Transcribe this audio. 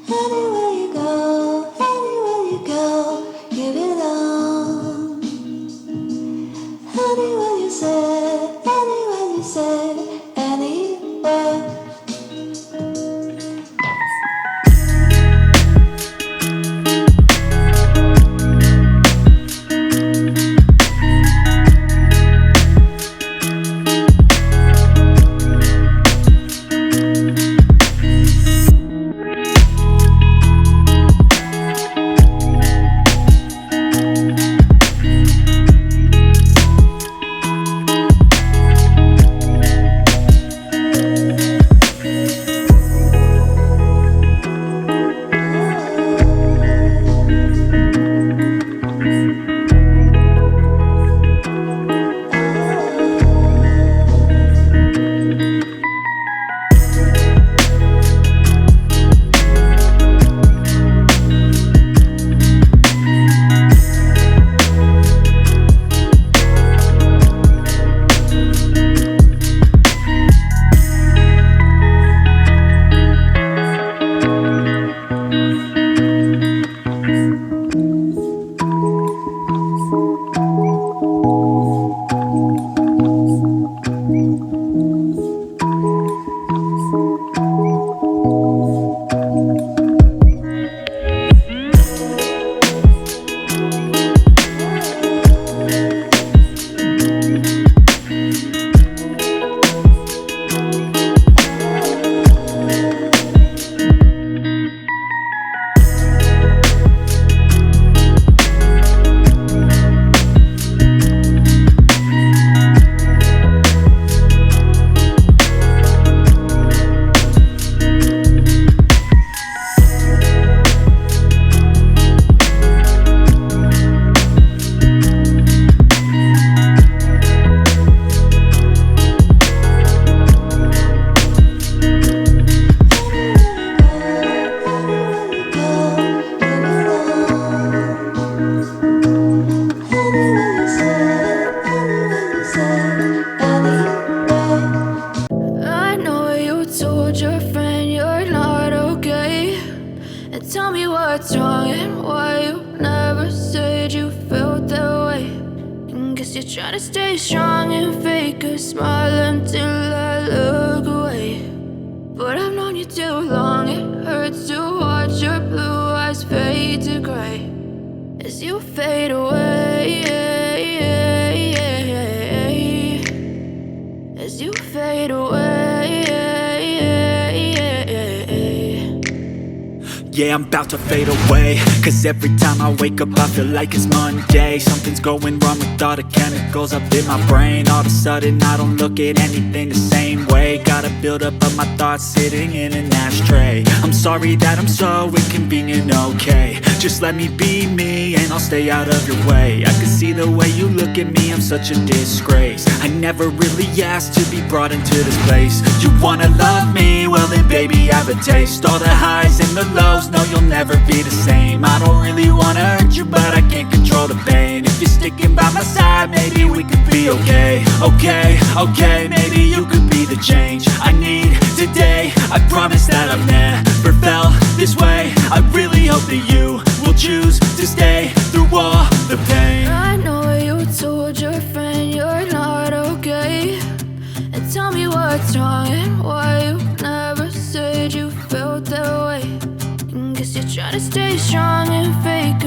Anywhere you go, you belong. Anywhere you say, anywhere. I know you told your friend you're not okay. And tell me what's wrong and why you never said you felt that way. And guess you're trying to stay strong and fake a smile until I look away. But I've known you too long, it hurts to watch your blue eyes fade to gray as you fade away. As you fade away. Yeah, I'm about to fade away, cause every time I wake up I feel like it's Monday. Something's going wrong with all the chemicals up in my brain. All of a sudden I don't look at anything the same way. Got a buildup of my thoughts sitting in an ashtray. I'm sorry that I'm so inconvenient, okay. Just let me be me and I'll stay out of your way. I can see the way you look at me, I'm such a disgrace. I never really asked to be brought into this place. You wanna love me? Well then baby I have a taste. All the highs and the lows, no you'll never be the same. I don't really wanna hurt you but I can't control the pain. If you're sticking by my side maybe we could be okay. Okay, maybe you could be the change I need today. I promise that I've never felt this way. I really hope that you will choose to stay through all the pain. I know you told your friend you're not okay. And tell me what's wrong and why you never said you felt that way. And guess you're trying to stay strong and fake